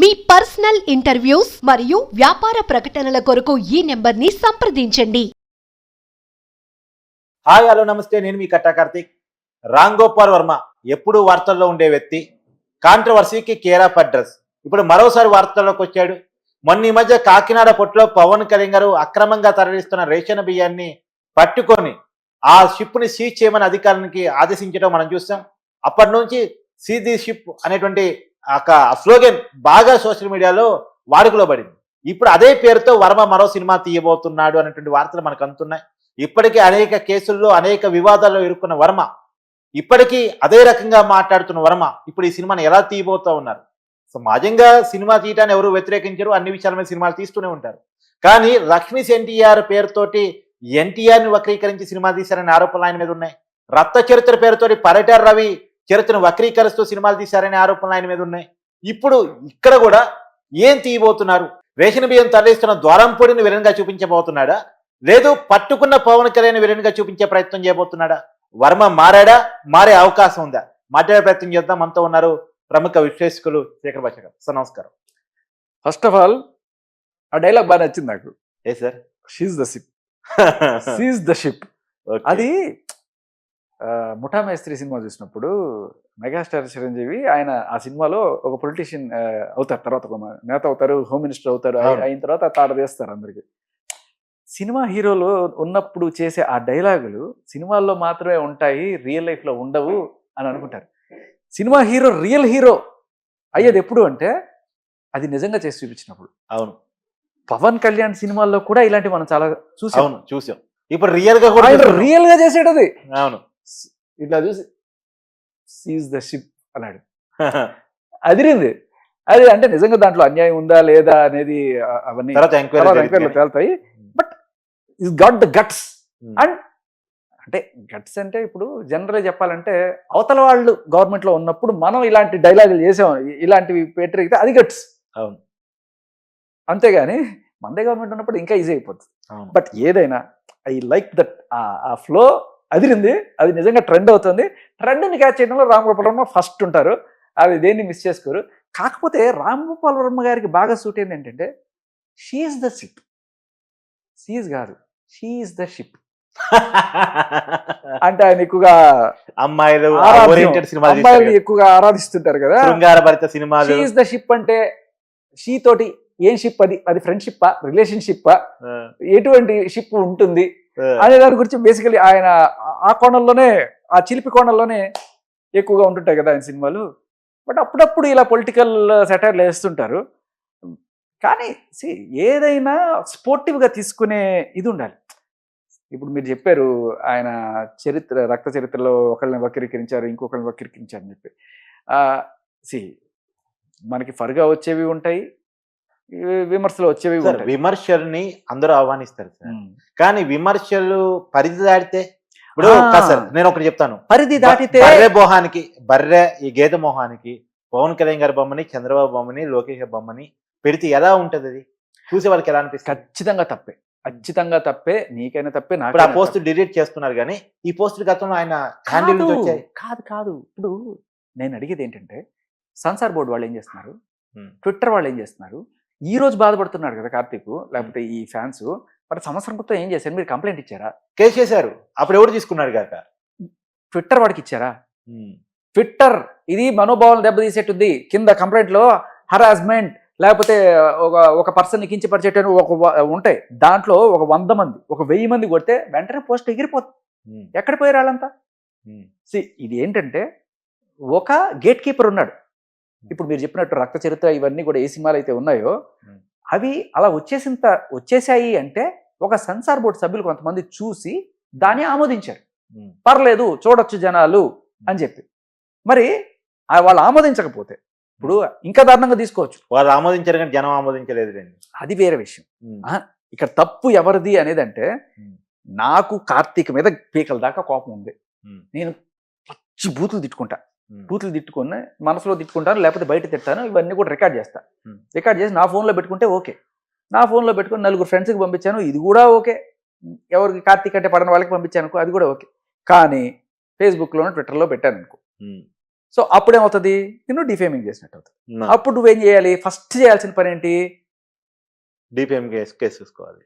మీ personal interviews మరియు వ్యాపార ప్రకటనల కొరకు ఈ నెంబర్ని సంప్రదించండి. హాయ్ హలో నమస్తే, నేను మీ కట్టా కార్తీక్. రామ్ గోపాల్ వర్మ ఎప్పుడు వార్తల్లో ఉండే వ్యక్తి, కాంట్రవర్సీకి కేర్ ఆఫ్ అడ్రస్. ఇప్పుడు మరోసారి వార్తల్లోకి వచ్చాడు. మొన్న ఈ మధ్య కాకినాడ పొట్టులో పవన్ కళ్యాణ్ గారు అక్రమంగా తరలిస్తున్న రేషన్ బియ్యాన్ని పట్టుకొని ఆ షిప్ని సీజ్ చేయమని అధికారులకి ఆదేశించడం మనం చూస్తాం. అప్పటి నుంచి సీజ్ ది షిప్ అనేటువంటి స్లోగన్ బాగా సోషల్ మీడియాలో వాడుకలో పడింది. ఇప్పుడు అదే పేరుతో వర్మ మరో సినిమా తీయబోతున్నాడు అనేటువంటి వార్తలు మనకు అందుతున్నాయి. ఇప్పటికీ అనేక కేసుల్లో అనేక వివాదాల్లో ఇరుక్కున్న వర్మ, ఇప్పటికీ అదే రకంగా మాట్లాడుతున్న వర్మ ఇప్పుడు ఈ సినిమాని ఎలా తీయబోతూ ఉన్నారు. సమాజంగా సినిమా తీయటాన్ని ఎవరు వ్యతిరేకించరు, అన్ని విషయాల మీద సినిమాలు తీస్తూనే ఉంటారు. కానీ లక్ష్మీస్ ఎన్టీఆర్ పేరుతోటి ఎన్టీఆర్ని వక్రీకరించి సినిమా తీశారనే ఆరోపణలు ఆయన మీద ఉన్నాయి. రక్త చరిత్ర పేరుతోటి పర్యటన రవి చరిత్రను వక్రీకరిస్తూ సినిమాలు తీశారనే ఆరోపణలు ఆయన మీద ఉన్నాయి. ఇప్పుడు ఇక్కడ కూడా ఏం తీయబోతున్నారు? రేషన్ బియ్యం తరలిస్తున్న ద్వారంపూడిని విలన్గా చూపించబోతున్నాడా, లేదు పట్టుకున్న పవన్ కళ్యాణ్ విలన్గా చూపించే ప్రయత్నం చేయబోతున్నాడా? వర్మ మారాడా, మారే అవకాశం ఉందా? మాట్లాడే ప్రయత్నం చేద్దాం. మనతో ఉన్నారు ప్రముఖ విశ్లేషకులు శేఖర్ భాష గారు. సార్ నమస్కారం. ఫస్ట్ ఆఫ్ ఆల్ ఆ డైలాగ్ బాగా నచ్చింది నాకు. ఏ sir? Seize the ship, seize the ship. అది ముఠా మేస్త్రి సినిమా చూసినప్పుడు మెగాస్టార్ చిరంజీవి ఆయన ఆ సినిమాలో ఒక పొలిటీషియన్ అవుతారు, తర్వాత ఒక నేత అవుతారు, హోమ్ మినిస్టర్ అవుతారు. అయిన తర్వాత తాట తీస్తారు అందరికి. సినిమా హీరోలు ఉన్నప్పుడు చేసే ఆ డైలాగులు సినిమాల్లో మాత్రమే ఉంటాయి, రియల్ లైఫ్లో ఉండవు అని అనుకుంటారు. సినిమా హీరో రియల్ హీరో అయ్యేది ఎప్పుడు అంటే అది నిజంగా చేసి చూపించినప్పుడు. అవును, పవన్ కళ్యాణ్ సినిమాల్లో కూడా ఇలాంటివి మనం చాలా చూసాం. ఇప్పుడు రియల్ గా కూడా రియల్ గా చేసేటది. అవును, ఇట్లా చూసి సీజ్ ద షిప్ అన్నాడు, అదిరింది. అది అంటే నిజంగా దాంట్లో అన్యాయం ఉందా లేదా అనేది అవన్నీ ఎంక్వైరీలో తేలుతాయి. But is got the guts. And అంటే గట్స్ అంటే ఇప్పుడు జనరల్ చెప్పాలంటే అవతల వాళ్ళు గవర్నమెంట్ లో ఉన్నప్పుడు మనం ఇలాంటి డైలాగులు చేసాం, ఇలాంటివి పెట్టితే అది గట్స్. అవును, అంతేగాని మందే గవర్నమెంట్ ఉన్నప్పుడు ఇంకా ఈజీ అయిపోతుంది. బట్ ఏదైనా ఐ లైక్ దట్ ఆ ఫ్లో అదిరింది. అది నిజంగా ట్రెండ్ అవుతుంది. ట్రెండ్ని క్యాచ్ చేయడంలో రామ్ గోపాల్ వర్మ ఫస్ట్ ఉంటారు, అది దేన్ని మిస్ చేసుకోరు. కాకపోతే రామ్ గోపాల్ వర్మ గారికి బాగా సూట్ అయింది ఏంటంటే షీఈస్ ద షిప్, షీఈస్ కాదు షీఈస్ ద షిప్. అంటే ఆయన ఎక్కువగా అమ్మాయిలు ఎక్కువగా ఆరాధిస్తుంటారు కదా, శృంగారభరిత సినిమాలు. షీఈస్ ద షిప్ అంటే షీ తోటి ఏం షిప్, అది ఫ్రెండ్షిప్పా, రిలేషన్షిప్పా, ఎటువంటి షిప్ ఉంటుంది అనే దాని గురించి బేసికలీ ఆయన ఆ కోణంలోనే, ఆ చిలిపి కోణంలోనే ఎక్కువగా ఉంటుంటాయి కదా ఆయన సినిమాలు. బట్ అప్పుడప్పుడు ఇలా పొలిటికల్ సెటైర్లు వేస్తుంటారు. కానీ ఏదైనా స్పోర్టివ్గా తీసుకునే ఇది ఉండాలి. ఇప్పుడు మీరు చెప్పారు ఆయన రక్త చరిత్రలో ఒకళ్ళని వక్రీకరించారు, ఇంకొకరిని వక్రీకరించారు అని చెప్పి. మనకి ఫర్గా వచ్చేవి ఉంటాయి, విమర్శలు వచ్చేవి ఉంటాయి. విమర్శల్ని అందరూ ఆహ్వానిస్తారు సార్, కానీ విమర్శలు పరిధి దాటితే, ఇప్పుడు నేను ఒకటి చెప్తాను, పరిధి దాటితే బర్రె ఈ గేదె మోహానికి పవన్ కళ్యాణ్ గారి బొమ్మని, చంద్రబాబు బొమ్మని, లోకేష్ బొమ్మని పెడితే ఎలా ఉంటది? అది చూసే వాళ్ళకి ఎలా అనిపిస్తుంది? ఖచ్చితంగా తప్పే, నీకైనా తప్పే. నాకు ఆ పోస్ట్ డిలీట్ చేస్తున్నారు, కానీ ఈ పోస్ట్ గతంలో ఆయన హ్యాండిల్ వచ్చాయి. కాదు ఇప్పుడు నేను అడిగేది ఏంటంటే సెన్సార్ బోర్డు వాళ్ళు ఏం చేస్తున్నారు, ట్విట్టర్ వాళ్ళు ఏం చేస్తున్నారు? ఈ రోజు బాధపడుతున్నాడు కదా కార్తీక్, లేకపోతే ఈ ఫ్యాన్స్, మరి సంవత్సరం క్రితం ఏం చేశారు? మీరు కంప్లైంట్ ఇచ్చారా? కేసు చేశారు, అప్పుడు ఎవరు తీసుకున్నాడు కాక? ట్విట్టర్ వాడికి ఇచ్చారా? ట్విట్టర్ ఇది మనోభావాలను దెబ్బతీసేటుంది. కింద కంప్లైంట్ లో హరాస్మెంట్, లేకపోతే ఒక పర్సన్ని కించపరిచేట ఉంటాయి. దాంట్లో ఒక 100 మంది, ఒక 1000 మంది కొడితే వెంటనే పోస్ట్ ఎగిరిపోతుంది. ఎక్కడ పోయారు వాళ్ళంతా? ఇది ఏంటంటే ఒక గేట్ కీపర్ ఉన్నాడు. ఇప్పుడు మీరు చెప్పినట్టు రక్త చరిత్ర ఇవన్నీ కూడా ఏ సినిమాలు అయితే ఉన్నాయో అవి అలా వచ్చేసాయి అంటే ఒక సెన్సార్ బోర్డు సభ్యులు కొంతమంది చూసి దాన్ని ఆమోదించారు. పర్లేదు చూడొచ్చు జనాలు అని చెప్పి. మరి వాళ్ళు ఆమోదించకపోతే ఇప్పుడు ఇంకా దారుణంగా తీసుకోవచ్చు. వాళ్ళు ఆమోదించారు కానీ జనం ఆమోదించలేదు, అది వేరే విషయం. ఇక్కడ తప్పు ఎవరిది అనేది అంటే, నాకు కార్తీక్ మీద పీకల దాకా కోపం ఉంది. నేను పచ్చి బూతులు తిట్టుకుని మనసులో తిట్టుకుంటాను, లేకపోతే బయట తిట్టాను. ఇవన్నీ కూడా రికార్డ్ చేస్తాను. రికార్డ్ చేసి నా ఫోన్లో పెట్టుకుంటే ఓకే. నా ఫోన్లో పెట్టుకుని 4 ఫ్రెండ్స్కి పంపించాను, ఇది కూడా ఓకే. ఎవరికి కార్తీక్ అంటే పడని వాళ్ళకి పంపించాను, అది కూడా ఓకే. కానీ ఫేస్బుక్లోనో ట్విట్టర్లో పెట్టాను అనుకో, సో అప్పుడేమవుతుంది, నిన్ను డిఫేమింగ్ చేసినట్టు అవుతుంది. అప్పుడు నువ్వేం చేయాలి, ఫస్ట్ చేయాల్సిన పని ఏంటి, డిపిఎం కేసు తీసుకోవాలి.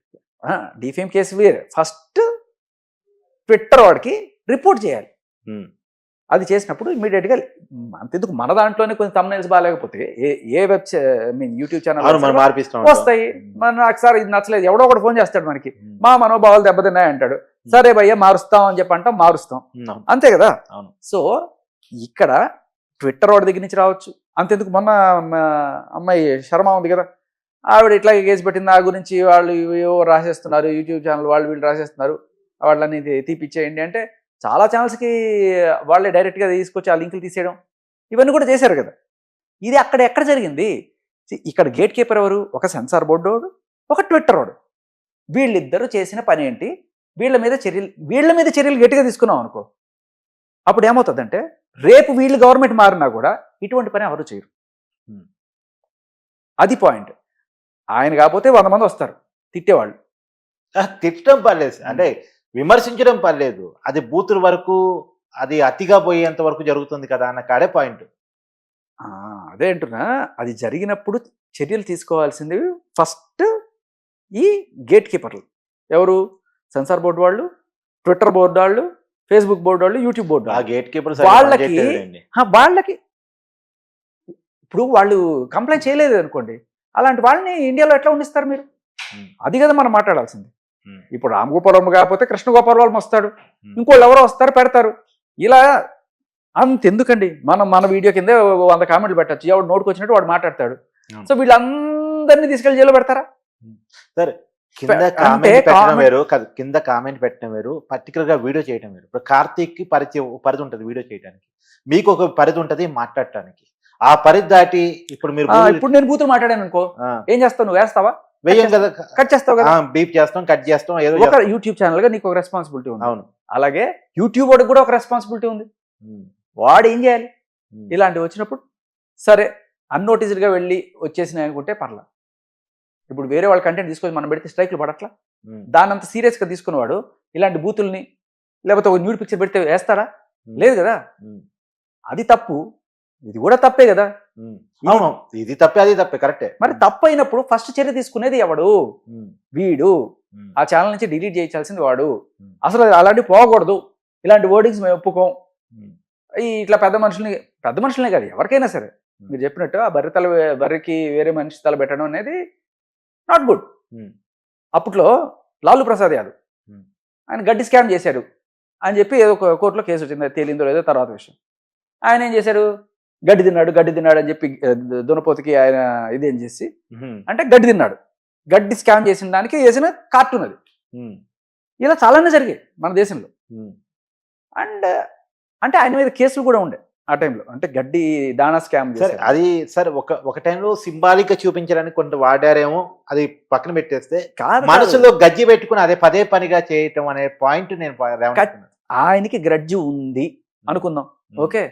డిఫేమ్ కేసు వేరే, ఫస్ట్ ట్విట్టర్ వాడికి రిపోర్ట్ చేయాలి. అది చేసినప్పుడు ఇమీడియట్గా అంతెందుకు మన దాంట్లోనే కొన్ని thumbnails బాగాలేకపోతే ఏ యూట్యూబ్ ఛానల్ వస్తాయి. నాకు సార్ ఇది నచ్చలేదు, ఎవడో ఒకటి ఫోన్ చేస్తాడు మనకి, మా మనోభావాలు దెబ్బతిన్నాయి అంటాడు. సరే భయ్య మారుస్తాం అని చెప్పి అంటాం, మారుస్తాం, అంతే కదా. సో ఇక్కడ ట్విట్టర్ వాడి దగ్గర నుంచి రావచ్చు. అంతెందుకు మొన్న అమ్మాయి శర్మ ఉంది కదా, ఆవిడ ఇట్లాగే కేసు పెట్టింది, నా గురించి వాళ్ళు ఏవో రాసేస్తున్నారు, యూట్యూబ్ ఛానల్ వాళ్ళు వీళ్ళు రాసేస్తున్నారు, వాళ్ళని తీపిచ్చేయండి అంటే చాలా ఛానల్స్కి వాళ్ళే డైరెక్ట్గా తీసుకొచ్చి ఆ లింకులు తీసేయడం ఇవన్నీ కూడా చేశారు కదా. ఇది అక్కడ ఎక్కడ జరిగింది, ఇక్కడ గేట్ కీపర్ ఎవరు, ఒక సెన్సార్ బోర్డు వాడు, ఒక ట్విట్టర్ వాడు. వీళ్ళిద్దరూ చేసిన పని ఏంటి, వీళ్ళ మీద చర్యలు గట్టిగా తీసుకున్నాం అనుకో, అప్పుడు ఏమవుతుందంటే రేపు వీళ్ళు గవర్నమెంట్ మారినా కూడా ఇటువంటి పని ఎవరు చేయరు. అది పాయింట్. ఆయన కాకపోతే 100 మంది వస్తారు తిట్టేవాళ్ళు. తిట్టడం పర్లేదు, అంటే విమర్శించడం పర్లేదు, అది బూతుల వరకు అది అతిగా పోయేంత వరకు జరుగుతుంది కదా అన్న కాడే పాయింట్. అదే అంటున్నా, అది జరిగినప్పుడు చర్యలు తీసుకోవాల్సింది ఫస్ట్ ఈ గేట్ కీపర్లు ఎవరు, సెన్సార్ బోర్డు వాళ్ళు, ట్విట్టర్ బోర్డు వాళ్ళు, ఫేస్బుక్ బోర్డు వాళ్ళు, యూట్యూబ్ బోర్డు ఆ గేట్ కీపర్ వాళ్ళకి ఇప్పుడు వాళ్ళు కంప్లైంట్ చేయలేదు అనుకోండి, అలాంటి వాళ్ళని ఇండియాలో ఎట్లా ఉండిస్తారు మీరు, అది కదా మనం మాట్లాడాల్సింది. ఇప్పుడు రామ్ గోపాల్ వర్మ కాకపోతే కృష్ణ గోపాల్ వర్మ వస్తాడు, ఇంకోళ్ళు ఎవరో వస్తారు పెడతారు, ఇలా అంతెందుకండి. మన వీడియో కింద 100 కామెంట్లు పెట్టచ్చు, ఎవడు నోటుకు వచ్చినట్టు వాడు మాట్లాడతాడు. సో వీళ్ళందరినీ తీసుకెళ్లి జైల్లో పెడతారా? సరే, కింద కామెంట్ పెట్టడం వేరు, కింద కామెంట్ పెట్టడం వేరు, పర్టికులర్ గా వీడియో చేయడం వేరు. ఇప్పుడు కార్తీక్ కి పరిధి ఉంటుంది వీడియో చేయడానికి, మీకు ఒక పరిధి ఉంటుంది మాట్లాడటానికి. ఆ పరిధి దాటి ఇప్పుడు నేను బూతులు మాట్లాడాను అనుకో, ఏం చేస్తావు, నువ్వు వేస్తావా, వేయం కదా, కట్ చేస్తావు కదా, బీప్ చేస్తాం, కట్ చేస్తాం, ఏదో ఒక యూట్యూబ్ ఛానల్ గా నీకు ఒక రెస్పాన్సిబిలిటీ ఉంది. అవును, అలాగే యూట్యూబ్ వాడికి కూడా ఒక రెస్పాన్సిబిలిటీ ఉంది. వాడు ఏం చేయాలి, ఇలాంటివి వచ్చినప్పుడు సరే అన్నోటీస్డ్ గా వెళ్ళి వచ్చేసినాయి అనుకుంటే పర్లా. ఇప్పుడు వేరే వాళ్ళ కంటెంట్ తీసుకొని మనం పెడితే స్ట్రైక్లు పడట్లా, దాన్ని అంత సీరియస్ గా తీసుకునేవాడు ఇలాంటి బూతుల్ని లేకపోతే ఒక న్యూడ్ పిక్చర్ పెడితే వేస్తారా, లేదు కదా. అది తప్పు, ఇది కూడా తప్పే కదా. అవును, ఇది తప్పే అది తప్పే, కరెక్టే. మరి తప్పు అయినప్పుడు ఫస్ట్ చర్య తీసుకునేది ఎవడు, వీడు. ఆ ఛానల్ నుంచి డిలీట్ చేయించాల్సింది వాడు. అసలు అలాంటివి పోకూడదు, ఇలాంటి వర్డింగ్స్ మేము ఒప్పుకోం. ఇట్లా పెద్ద మనుషులనే కాదు, ఎవరికైనా సరే మీరు చెప్పినట్టు ఆ బర్రెకి వేరే మనిషి తల పెట్టడం అనేది నాట్ గుడ్. అప్పట్లో లాలూ ప్రసాద్ యాదవ్ ఆయన గడ్డి స్కామ్ చేశారు అని చెప్పి ఏదో కోర్టులో కేసు వచ్చింది, తేలిందో లేదో తర్వాత విషయం. ఆయన ఏం చేశారు, గడ్డి తిన్నాడు అని చెప్పి దునపోతికి ఆయన ఇదేం చేసి అంటే గడ్డి స్కామ్ చేసిన దానికి వేసిన కార్టూన్ అది. ఇలా చాలానే జరిగాయి మన దేశంలో. అండ్ అంటే ఆయన మీద కేసులు కూడా ఉండే ఆ టైంలో, అంటే గడ్డి దాణా స్కామ్. అది సార్ ఒక టైంలో సింబాలిక్ గా చూపించడానికి కొంత వాడారేమో, అది పక్కన పెట్టేస్తే మనసులో గజ్జి పెట్టుకుని అదే పదే పనిగా చేయటం అనే పాయింట్ నేను ఆయనకి గ్రడ్జి ఉంది అనుకుందాం, ఓకే.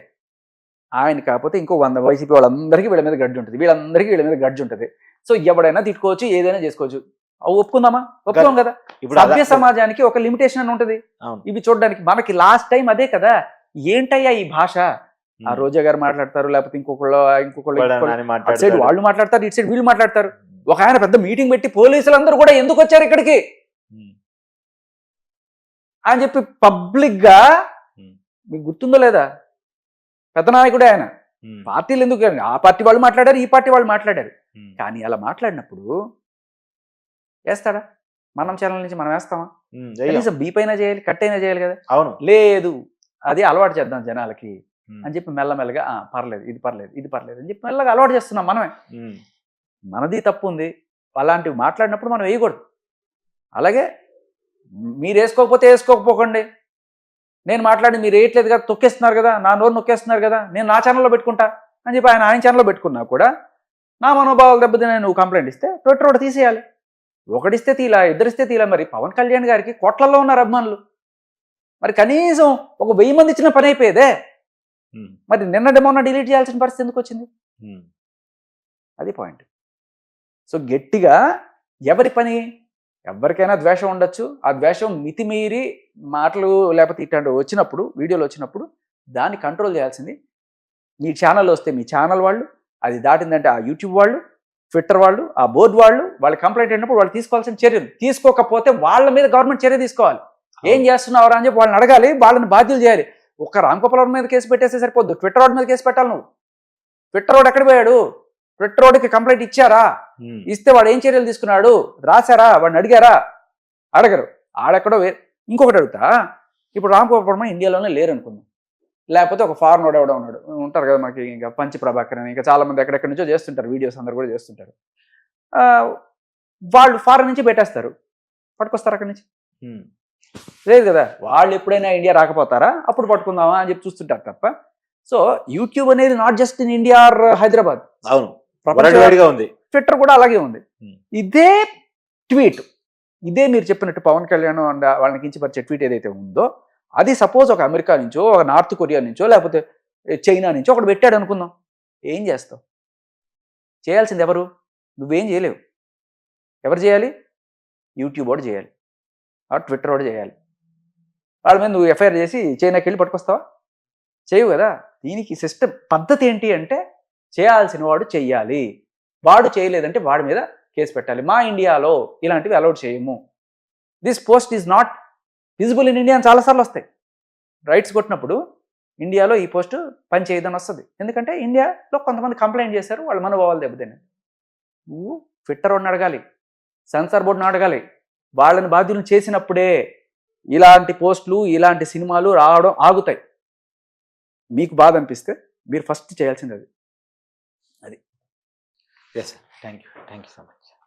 ఆయన కాకపోతే ఇంకో 100 వైసీపీ వాళ్ళందరికీ వీళ్ళ మీద గడ్డి ఉంటుంది, వీళ్ళందరికీ వీళ్ళ మీద గడ్డి ఉంటుంది. సో ఎవడైనా తిట్టుకోవచ్చు, ఏదైనా చేసుకోవచ్చు, ఒప్పుకుందామా, ఒప్పుకోం కదా. సభ్య సమాజానికి ఒక లిమిటేషన్ అని ఉంటుంది ఇవి చూడడానికి. మనకి లాస్ట్ టైం అదే కదా, ఏంటయ్యా ఈ భాష, ఆ రోజా గారు మాట్లాడతారు, లేకపోతే ఇంకొకళ్ళు అటు సైడ్ వాళ్ళు మాట్లాడతారు, ఇటు సైడ్ వీళ్ళు మాట్లాడతారు. ఒక ఆయన పెద్ద మీటింగ్ పెట్టి పోలీసులందరూ కూడా ఎందుకు వచ్చారు ఇక్కడికి అని చెప్పి పబ్లిక్ గా, మీకు గుర్తుందో లేదా, పెద్ద నాయకుడే ఆయన, పార్టీలు ఎందుకు, ఆ పార్టీ వాళ్ళు మాట్లాడారు, ఈ పార్టీ వాళ్ళు మాట్లాడారు. కానీ అలా మాట్లాడినప్పుడు వేస్తాడా, మనం ఛానల్ నుంచి మనం వేస్తామా, కనీసం బీప్ అయినా చేయాలి, కట్ అయినా చేయాలి కదా. అవును, లేదు అది అలవాటు చేద్దాం జనాలకి అని చెప్పి మెల్లమెల్లగా పర్లేదు ఇది పర్లేదు అని చెప్పి మెల్లగా అలవాటు చేస్తున్నాం మనమే. మనది తప్పు ఉంది, అలాంటివి మాట్లాడినప్పుడు మనం వేయకూడదు. అలాగే మీరు వేసుకోకపోకండి, నేను మాట్లాడి మీరు వేయట్లేదు కదా, తొక్కేస్తున్నారు కదా, నా నోరు నొక్కేస్తున్నారు కదా, నేను నా ఛానల్లో పెట్టుకుంటా అని చెప్పి ఆయన ఛానల్లో పెట్టుకున్నా కూడా నా మనోభావాలు దెబ్బతిని నువ్వు కంప్లైంట్ ఇస్తే ట్విట్టర్ ఒకటి తీసేయాలి. ఒకటిస్తే తీలా, ఇద్దరిస్తే తీలా. మరి పవన్ కళ్యాణ్ గారికి కోట్లల్లో ఉన్నారు అభిమానులు, మరి కనీసం ఒక 1000 మంది ఇచ్చిన పని అయిపోయేదే. మరి మొన్న డిలీట్ చేయాల్సిన పరిస్థితి ఎందుకు వచ్చింది, అది పాయింట్. సో గట్టిగా ఎవరి పని, ఎవరికైనా ద్వేషం ఉండొచ్చు, ఆ ద్వేషం మితిమీరి మాటలు లేకపోతే ఇట్లాంటివి వచ్చినప్పుడు, వీడియోలు వచ్చినప్పుడు దాన్ని కంట్రోల్ చేయాల్సింది మీ ఛానల్ వస్తే మీ ఛానల్ వాళ్ళు, అది దాటిందంటే ఆ యూట్యూబ్ వాళ్ళు, ట్విట్టర్ వాళ్ళు, ఆ బోర్డు వాళ్ళు కంప్లైంట్ అయినప్పుడు వాళ్ళు తీసుకోవాల్సిన చర్యలు, తీసుకోకపోతే వాళ్ళ మీద గవర్నమెంట్ చర్య తీసుకోవాలి. ఏం చేస్తున్నావు అని చెప్పి వాళ్ళని అడగాలి, వాళ్ళని బాధ్యులు చేయాలి. ఒక రామ్ గోపాల్ వర్మ మీద కేసు పెట్టేస్తే సరిపోద్దు, ట్విట్టర్ వాడి మీద కేసు పెట్టాలి. నువ్వు ట్విట్టర్ వాడు ఎక్కడ పోయాడు? ట్విట్టర్ వాడికి కంప్లైంట్ ఇచ్చారా? ఇస్తే వాడు ఏం చర్యలు తీసుకున్నాడు? రాశారా? వాడిని అడిగారా? అడగరు. ఆడెక్కడో ఇంకొకటి అడుగుతా, ఇప్పుడు రామ్ గోపాల్ వర్మ ఇండియాలోనే లేరు అనుకుందాం, లేకపోతే ఒక ఫారెన్ వాడు ఎవడో ఉన్నాడు, ఉంటారు కదా మనకి, ఇంకా పంచి ప్రభాకర్ అని, ఇంకా చాలా మంది ఎక్కడెక్కడి నుంచో చేస్తుంటారు, వీడియోస్ అందరు కూడా చేస్తుంటారు. వాళ్ళు ఫారెన్ నుంచి పెట్టేస్తారు, పట్టుకొస్తారు అక్కడి నుంచి? లేదు కదా. వాళ్ళు ఎప్పుడైనా ఇండియా రాకపోతారా, అప్పుడు పట్టుకుందామా అని చెప్పి చూస్తుంటారు తప్ప. సో యూట్యూబ్ అనేది not just in India or Hyderabad, అవును, ప్రపంచంగా ఉంది. ట్విట్టర్ కూడా అలాగే ఉంది. ఇదే ట్వీట్, ఇదే మీరు చెప్పినట్టు పవన్ కళ్యాణ్ వాళ్ళని కించపరిచే ట్వీట్ ఏదైతే ఉందో, అది సపోజ్ ఒక అమెరికా నుంచో, ఒక నార్త్ కొరియా నుంచో, లేకపోతే చైనా నుంచో ఒకటి పెట్టాడు అనుకుందాం, ఏం చేస్తావు? చేయాల్సింది ఎవరు? నువ్వేం చేయలేవు. ఎవరు చేయాలి? యూట్యూబ్ వాడు చేయాలి, ట్విట్టర్ వాడు చేయాలి. వాళ్ళ మీద నువ్వు ఎఫ్ఐఆర్ చేసి చైనాకి వెళ్ళి పట్టుకొస్తావా? చేయవు కదా. దీనికి సిస్టమ్ పద్ధతి ఏంటి అంటే, చేయాల్సిన వాడు చెయ్యాలి, వాడు చేయలేదంటే వాడి మీద కేసు పెట్టాలి. మా ఇండియాలో ఇలాంటివి అలౌడ్ చేయము. This post is not visible in India అని చాలాసార్లు వస్తాయి. రైట్స్ కొట్టినప్పుడు ఇండియాలో ఈ పోస్ట్ పని చేయదని వస్తుంది. ఎందుకంటే ఇండియాలో కొంతమంది కంప్లైంట్ చేశారు, వాళ్ళ మనోభావాలు దెబ్బతిన్నాయి. నువ్వు ట్విట్టర్ వాడిని అడగాలి, సెన్సార్ బోర్డుని అడగాలి. వాళ్ళని బాధ్యులను చేసినప్పుడే ఇలాంటి పోస్టులు, ఇలాంటి సినిమాలు రావడం ఆగుతాయి. మీకు బాధ అనిపిస్తే మీరు ఫస్ట్ చేయాల్సింది అది. Yes sir, thank you so much.